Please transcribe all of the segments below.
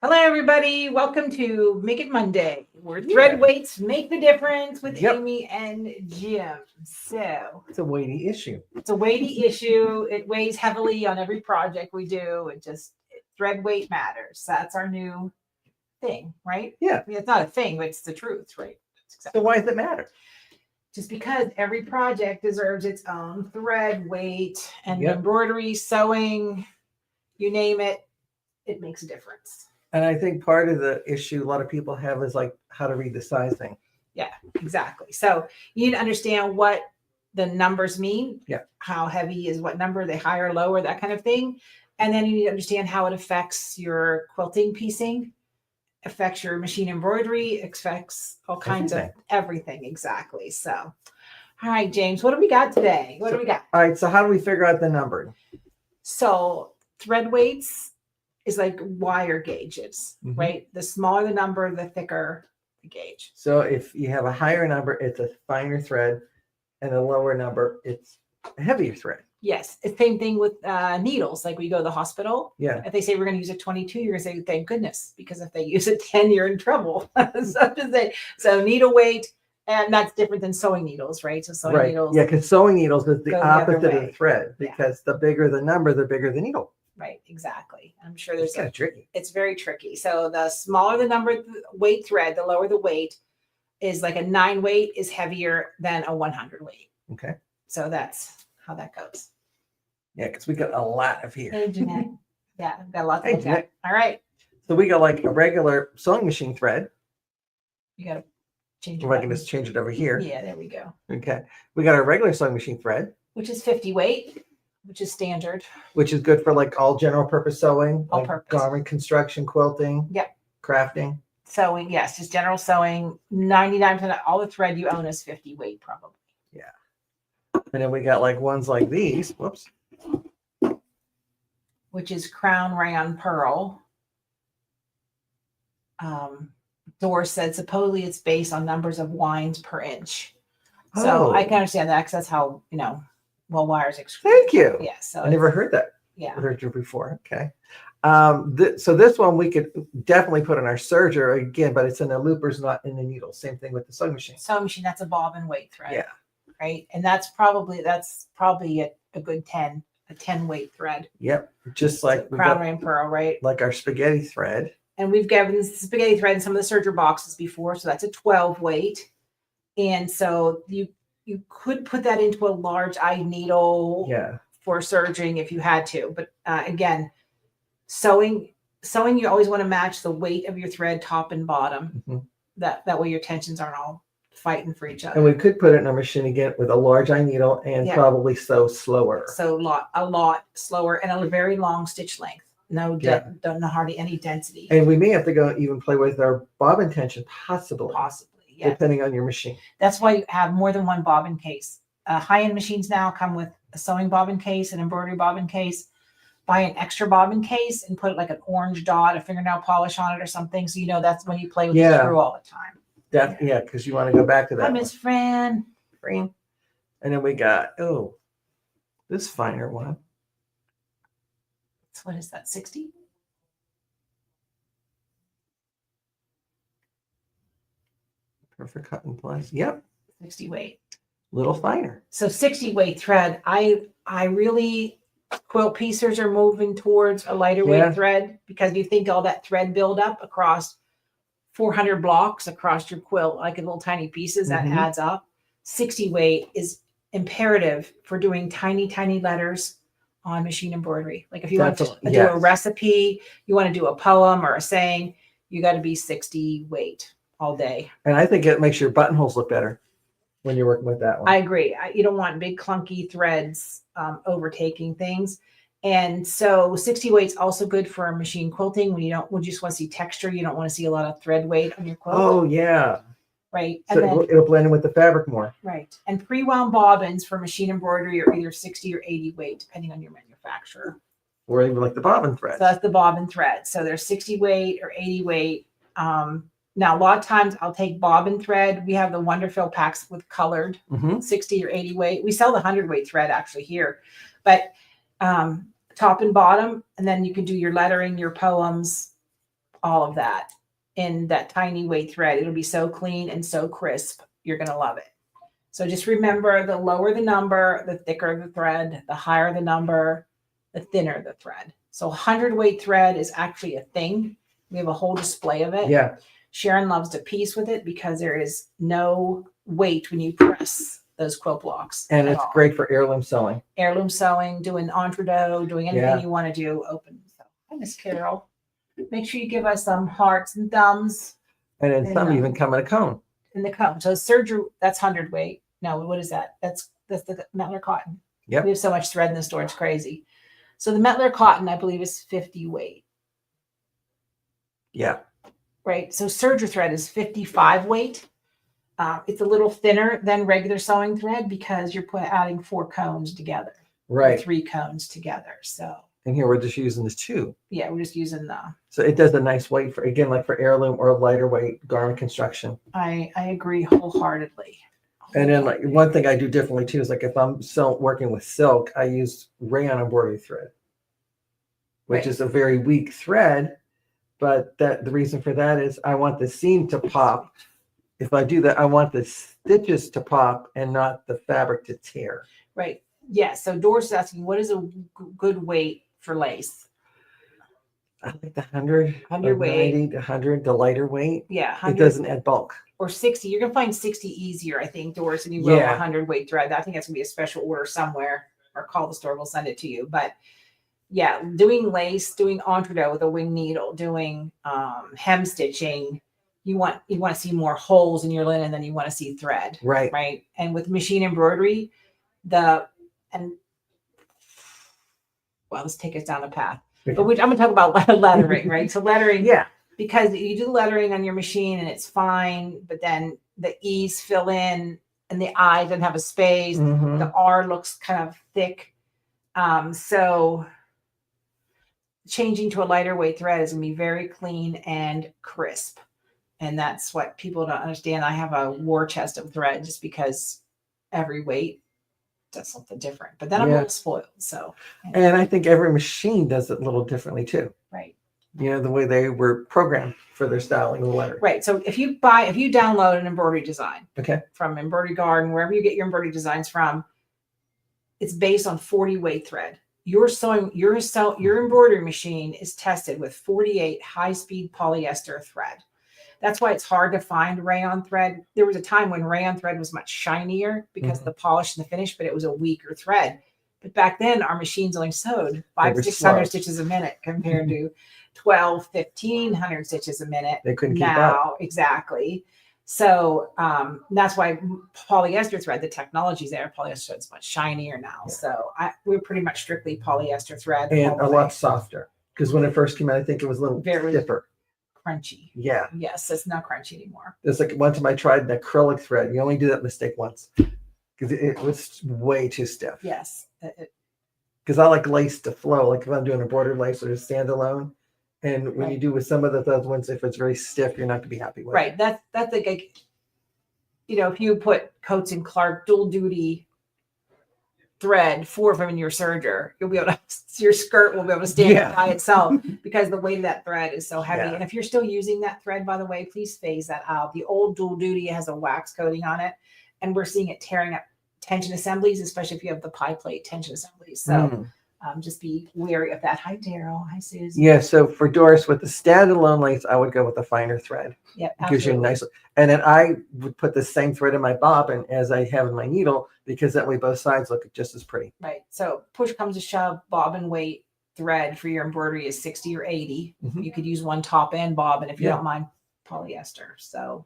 Hello, everybody. Welcome to Make It Monday, where thread weights make the difference with Amy and Jim. So it's a weighty issue. It's a weighty issue. It weighs heavily on every project we do. Thread weight matters. That's our new thing, right? Yeah. I mean, it's not a thing, but it's the truth, right? So why does it matter? Just because every project deserves its own thread weight and embroidery, sewing, you name it, it makes a difference. And I think part of the issue a lot of people have is like how to read the sizing. Yeah, exactly. So you need to understand what the numbers mean. Yeah. How heavy is what number, they higher, lower, that kind of thing. And then you need to understand how it affects your quilting piecing, affects your machine embroidery, affects all kinds of everything. Exactly. So, all right, James, what do we got today? What do we got? All right. So how do we figure out the number? So thread weights is like wire gauges, right? The smaller the number, the thicker the gauge. So if you have a higher number, it's a finer thread, and a lower number, it's a heavier thread. Yes. It's the same thing with needles. Like we go to the hospital. Yeah. If they say we're going to use a 22, you're going to say, thank goodness, because if they use a 10, you're in trouble. So needle weight, and that's different than sewing needles, right? So sewing needles. Yeah, because sewing needles is the opposite of the thread, because the bigger the number, the bigger the needle. Right, exactly. I'm sure there's kind of tricky. It's very tricky. So the smaller the number weight thread, the lower the weight is. Like a 9 weight is heavier than a 100 weight. Okay. So that's how that goes. Yeah, because we got a lot of here. Hey, Jeanette. Yeah, got a lot to look at. All right. So we got like a regular sewing machine thread. You got to change it. Or I can just change it over here. Yeah, there we go. Okay. We got a regular sewing machine thread, which is 50 weight. Which is standard. Which is good for like all general purpose sewing, all like purpose. Garment construction, quilting. Yep. Crafting. Sewing, yes, just general sewing. 99% of all the thread you own is 50 weight, probably. Yeah. And then we got like ones like these. Whoops. Which is Crown Rayon Pearl. Doris said supposedly it's based on numbers of winds per inch. So I can understand that because that's how, wires exclude. Thank you. Yeah. So I never heard that. Yeah. Heard you before. Okay. So this one we could definitely put on our serger again, but it's in the loopers, not in the needle. Same thing with the sewing machine. Sewing machine, that's a bobbin weight thread. Yeah. Right. And that's probably a good 10 weight thread. Yep. Just like Crown Rayon Pearl, right? Like our spaghetti thread. And we've given spaghetti thread in some of the serger boxes before. So that's a 12 weight. And so you could put that into a large eye needle for serging if you had to. But again, sewing, you always want to match the weight of your thread top and bottom. That way your tensions aren't all fighting for each other. And we could put it in our machine again with a large eye needle and probably sew slower. So a lot slower and a very long stitch length. No, hardly any density. And we may have to go even play with our bobbin tension, possibly. Yeah. Depending on your machine. That's why you have more than one bobbin case. High-end machines now come with a sewing bobbin case, an embroidery bobbin case. Buy an extra bobbin case and put like an orange dot, a fingernail polish on it or something. So that's when you play with the screw all the time. Because you want to go back to that. Hi, Miss Fran. And then we got, this finer one. So what is that, 60? Perfect cut and place. Yep. 60 weight. Little finer. So 60 weight thread. I really, quilt piecers are moving towards a lighter weight thread because you think all that thread buildup across 400 blocks across your quilt, like in little tiny pieces, that adds up. 60 weight is imperative for doing tiny, tiny letters on machine embroidery. Like if you want to do a recipe, you want to do a poem or a saying, you got to be 60 weight all day. And I think it makes your buttonholes look better when you're working with that one. I agree. You don't want big clunky threads overtaking things. And so 60 weight's also good for machine quilting when you just want to see texture. You don't want to see a lot of thread weight on your quilt. Oh yeah. Right. So and then, it'll blend in with the fabric more. Right. And pre-wound bobbins for machine embroidery are either 60 or 80 weight, depending on your manufacturer. Or even like the bobbin thread. So that's the bobbin thread. So there's 60 weight or 80 weight. Now, a lot of times I'll take bobbin thread. We have the Wonderfill packs with colored 60 or 80 weight. We sell the 100 weight thread actually here, but top and bottom, and then you can do your lettering, your poems, all of that in that tiny weight thread. It'll be so clean and so crisp. You're going to love it. So just remember, the lower the number, the thicker the thread, the higher the number, the thinner the thread. So 100 weight thread is actually a thing. We have a whole display of it. Yeah. Sharon loves to piece with it because there is no weight when you press those quilt blocks. And it's great for heirloom sewing. Heirloom sewing, doing entree, doing anything you want to do, open. So, hi, Miss Carol. Make sure you give us some hearts and thumbs. And then some even come in a cone. In the cone. So serger, that's 100 weight. No, what is that? That's the Metler cotton. Yep. We have so much thread in the store, it's crazy. So the Metler cotton, I believe, is 50 weight. Yeah. Right. So serger thread is 55 weight. It's a little thinner than regular sewing thread because you're adding 4 cones together. Right. 3 cones together. So. And here we're just using this 2. Yeah, we're just using the. So it does a nice weight for, again, like for heirloom or lighter weight garment construction. I agree wholeheartedly. And then like one thing I do differently too is like if I'm working with silk, I use rayon embroidery thread, which is a very weak thread. But the reason for that is I want the seam to pop. If I do that, I want the stitches to pop and not the fabric to tear. Right. Yeah. So Doris is asking, what is a good weight for lace? I like the 100 weight. 90 to 100, the lighter weight. Yeah. It doesn't add bulk. Or 60. You're going to find 60 easier, I think, Doris, and you will 100 weight thread. I think that's going to be a special order somewhere, or call the store. We'll send it to you. But yeah, doing lace, doing entree with a wing needle, doing hem stitching, you want to see more holes in your linen than you want to see thread. Right. Right. And with machine embroidery, let's take us down the path. But I'm going to talk about lettering, right? So lettering, yeah, because you do lettering on your machine and it's fine, but then the E's fill in and the I doesn't have a space. Mm-hmm. The R looks kind of thick. So changing to a lighter weight thread is going to be very clean and crisp. And that's what people don't understand. I have a war chest of thread just because every weight does something different. But then I'm a little spoiled. So, and I think every machine does it a little differently too. Right. You know, the way they were programmed for their styling of the letter. Right. So if you download an embroidery design from Embroidery Garden, wherever you get your embroidery designs from, it's based on 40 weight thread. Your embroidery machine is tested with 48 high-speed polyester thread. That's why it's hard to find rayon thread. There was a time when rayon thread was much shinier because of the polish and the finish, but it was a weaker thread. But back then, our machines only sewed 500-600 stitches a minute compared to 1,500 stitches a minute. They couldn't keep up. Exactly. So that's why polyester thread, the technology's there. Polyester thread's much shinier now. Yeah. So we're pretty much strictly polyester thread. And a lot softer. Because when it first came out, I think it was a little stiffer. Crunchy. Yeah. Yes, it's not crunchy anymore. There's like one time I tried an acrylic thread. You only do that mistake once. Because it was way too stiff. Yes. Because I like lace to flow. Like if I'm doing embroidered lace or just standalone. And when you do with some of those ones, if it's very stiff, you're not going to be happy with it. Right. That's like, if you put Coates and Clark dual duty thread, 4 of them in your serger, you'll be able to, your skirt will be able to stand by itself because the weight of that thread is so heavy. And if you're still using that thread, by the way, please phase that out. The old dual duty has a wax coating on it, and we're seeing it tearing up tension assemblies, especially if you have the pie plate tension assemblies. So just be wary of that. Hi, Daryl. Hi, Susan. Yeah. So for Doris, with the standalone lace, I would go with a finer thread. Yeah. It gives you a nice, and then I would put the same thread in my bobbin as I have in my needle, because that way both sides look just as pretty. Right. So push comes to shove, bobbin weight thread for your embroidery is 60 or 80. Mm-hmm. You could use one top and bobbin if you don't mind polyester. So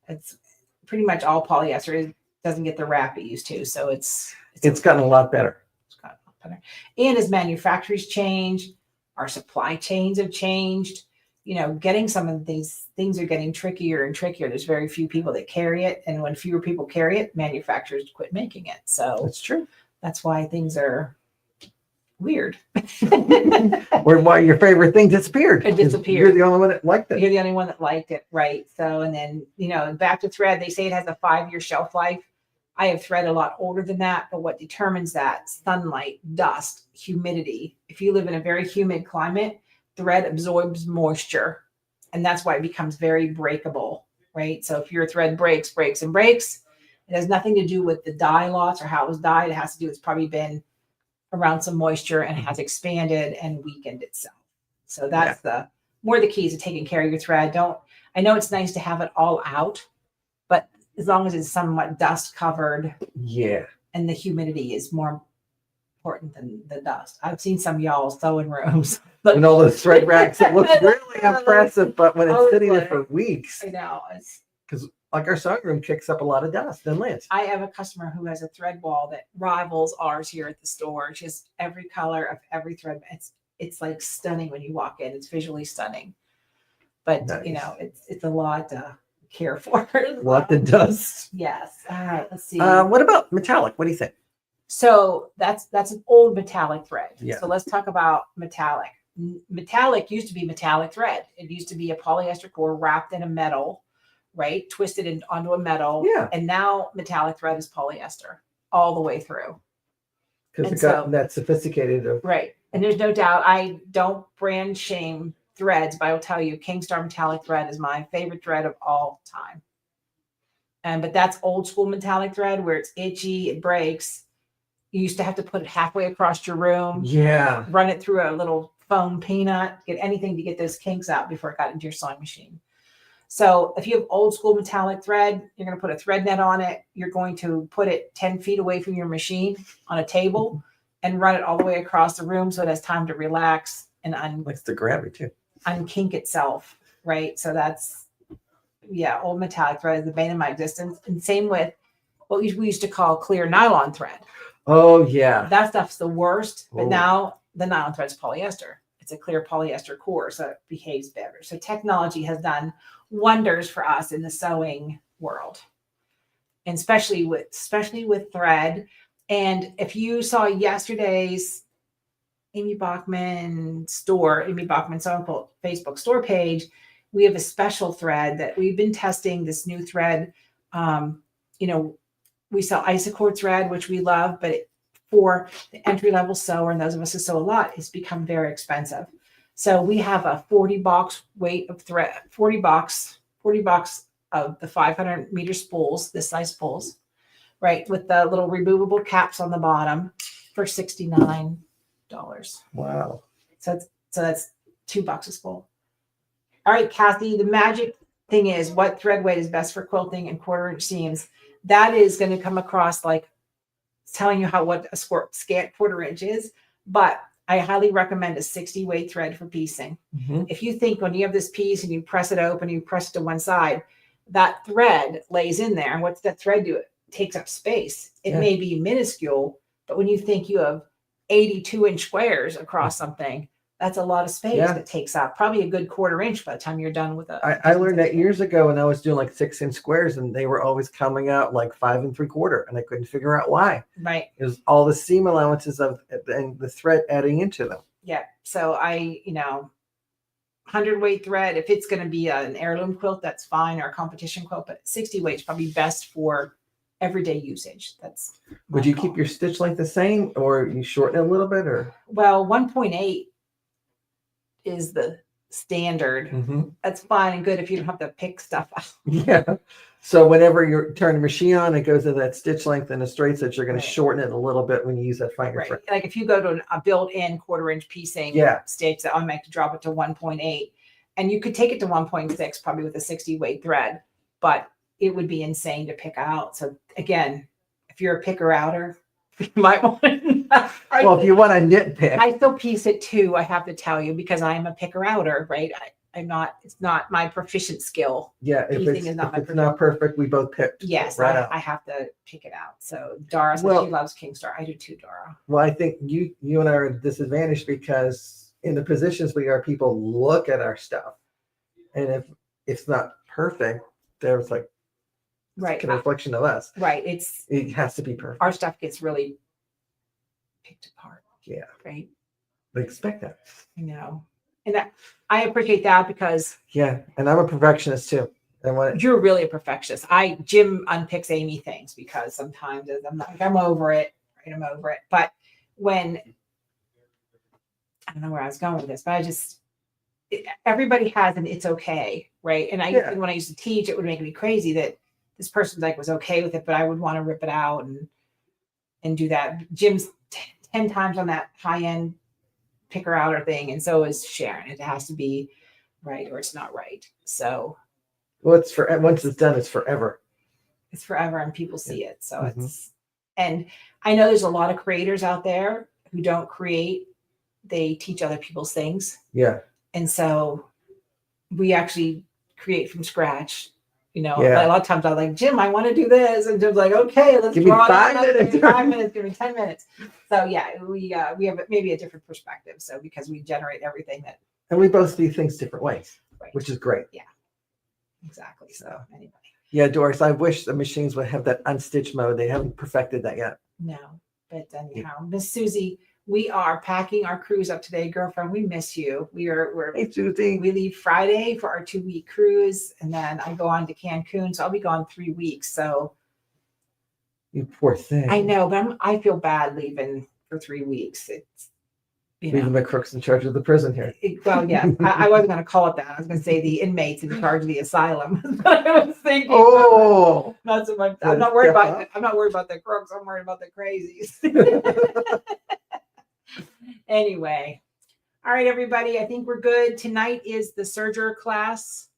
it's pretty much all polyester. It doesn't get the wrap it used to. So it's gotten a lot better. And as manufacturers change, our supply chains have changed. Getting some of these things are getting trickier and trickier. There's very few people that carry it. And when fewer people carry it, manufacturers quit making it. So that's true. That's why things are weird. Or why your favorite thing disappeared. It disappeared. You're the only one that liked it. You're the only one that liked it. Right. So, and then, back to thread, they say it has a 5-year shelf life. I have thread a lot older than that, but what determines that? Sunlight, dust, humidity. If you live in a very humid climate, thread absorbs moisture, and that's why it becomes very breakable, right? So if your thread breaks, it has nothing to do with the dye loss or how it was dyed. It has to do, it's probably been around some moisture and has expanded and weakened itself. So that's the more the keys to taking care of your thread. I know it's nice to have it all out, but as long as it's somewhat dust covered, and the humidity is more important than the dust. I've seen some y'all sewing rooms. And all those thread racks, it looks really impressive, but when it's sitting there for weeks, I know. Because like our sewing room kicks up a lot of dust and lint. I have a customer who has a thread wall that rivals ours here at the store. She has every color of every thread. It's like stunning when you walk in. It's visually stunning. But you know, it's a lot to care for. A lot of dust. Yes. All right. Let's see. What about metallic? What do you think? So that's an old metallic thread. Yeah. So let's talk about metallic. Metallic used to be metallic thread. It used to be a polyester core wrapped in a metal, right? Twisted onto a metal. Yeah. And now metallic thread is polyester all the way through. Because it got that sophisticated. Right. And there's no doubt, I don't brand shame threads, but I will tell you, Kingstar metallic thread is my favorite thread of all time. But that's old school metallic thread where it's itchy, it breaks. You used to have to put it halfway across your room. Yeah. Run it through a little foam peanut, get anything to get those kinks out before it got into your sewing machine. So if you have old school metallic thread, you're going to put a thread net on it. You're going to put it 10 feet away from your machine on a table and run it all the way across the room so it has time to relax and likes to grab it too. Unkink itself, right? So that's, old metallic thread is the bane of my existence. And same with what we used to call clear nylon thread. Oh, yeah. That stuff's the worst, but now the nylon thread's polyester. It's a clear polyester core, so it behaves better. So technology has done wonders for us in the sewing world, and especially with thread. And if you saw yesterday's Amy Bachman Sewing Quilt Facebook store page, we have a special thread that we've been testing. This new thread, we sell Isacord thread, which we love, but for the entry-level sewer and those of us who sew a lot, it's become very expensive. So we have a 40 box weight of thread, 40 box of the 500 meter spools, this size spools, right, with the little removable caps on the bottom for $69. Wow. So that's $2 a spool. All right, Kathy, the magic thing is what thread weight is best for quilting and 1/4 inch seams. That is going to come across like telling you what a scant 1/4 inch is, but I highly recommend a 60 weight thread for piecing. Mm-hmm. If you think when you have this piece and you press it open, you press it to one side, that thread lays in there. And what's that thread do? It takes up space. It may be minuscule, but when you think you have 82 inch squares across something, that's a lot of space that takes up. Probably a good 1/4 inch by the time you're done with it. I learned that years ago when I was doing like 6 inch squares, and they were always coming out like 5 3/4, and I couldn't figure out why. Right. It was all the seam allowances and the thread adding into them. Yeah. So 100 weight thread, if it's going to be an heirloom quilt, that's fine, or a competition quilt, but 60 weight is probably best for everyday usage. That's would you keep your stitch length the same, or you shorten it a little bit, or? Well, 1.8 is the standard. Mm-hmm. That's fine and good if you don't have to pick stuff out. Yeah. So whenever you're turning the machine on, it goes to that stitch length and a straight stitch. You're going to shorten it a little bit when you use that finger thread. Like if you go to a built-in 1/4 inch piecing stitch, that automatic to drop it to 1.8, and you could take it to 1.6 probably with a 60 weight thread, but it would be insane to pick out. So again, if you're a picker outer, you might want to. Well, if you want to nitpick, I still piece it too. I have to tell you, because I'm a picker outer, right? I'm not. It's not my proficient skill. Yeah, if it's not perfect, we both picked. Yes, right I have to pick it out. So Dara says she loves Kingstar. I do too, Dara. Well, I think you and I are disadvantaged because in the positions we are, people look at our stuff, and if it's not perfect, there's like a reflection of us. Right. It has to be perfect. Our stuff gets really picked apart. Yeah. Right. They expect that. I know. And I appreciate that because and I'm a perfectionist too. And you're really a perfectionist. Jim unpicks Amy things because sometimes I'm over it, right? I'm over it. But when I don't know where I was going with this, but everybody has an it's okay, right? And Yeah. when I used to teach, it would make me crazy that this person like was okay with it, but I would want to rip it out and do that. Jim's 10 times on that high end picker outer thing, and so is Sharon. It has to be right or it's not right. So Well, it's for once it's done, it's forever. it's forever, and people see it. So Mhm. it's, and I know there's a lot of creators out there who don't create; they teach other people's things. Yeah. And so we actually create from scratch. You know, Yeah. a lot of times I'm like, Jim, I want to do this, and Jim's like, okay, let's Give me draw it 5 out. Give minutes. me 5 minutes. Give me 10 minutes. So yeah, we have maybe a different perspective. So because we generate everything that, And we both do things different ways, right, which is great. Yeah, exactly. So anyway, Yeah, Doris, I wish the machines would have that unstitched mode. They haven't perfected that yet. no, but anyhow, Miss Susie, we are packing our cruise up today, girlfriend. We miss you. We're Hey, Susie. we leave Friday for our 2-week cruise, and then I go on to Cancun. So I'll be gone 3 weeks. So You poor thing. I know, but I feel bad leaving for 3 weeks. It's, you Leaving know, the crooks in charge of the prison here. well, yeah, I wasn't going to call it that. I was going to say the inmates in charge of the asylum. That's what I was thinking. Oh, Not so much. I'm not worried about it. I'm not worried about the crooks. I'm worried about the crazies. Anyway, all right, everybody. I think we're good. Tonight is the Surger class.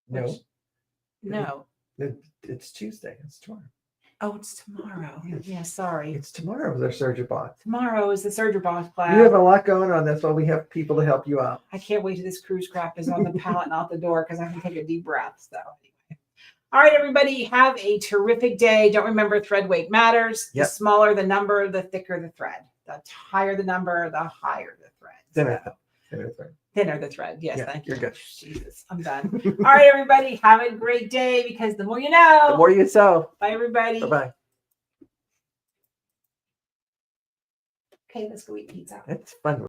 no, No. it's Tuesday. It's tomorrow. Oh, it's tomorrow. Yes. Yeah, sorry. It's tomorrow. Their surgery bot. Tomorrow is the Surger boss class. You have a lot going on. That's why we have people to help you out. I can't wait till this cruise crap is on the pallet and out the door because I can take a deep breath. So anyway. All right, everybody, have a terrific day. Don't remember thread weight matters. Yep. The smaller the number, the thicker the thread. The higher the number, the higher the thread. Thinner the thread. Yes, Yeah, thank you. you're good. Jesus, I'm done. All right, everybody, have a great day because the more you know. The more you sow. Bye, everybody. Bye-bye. Okay, let's go eat pizza. It's fun.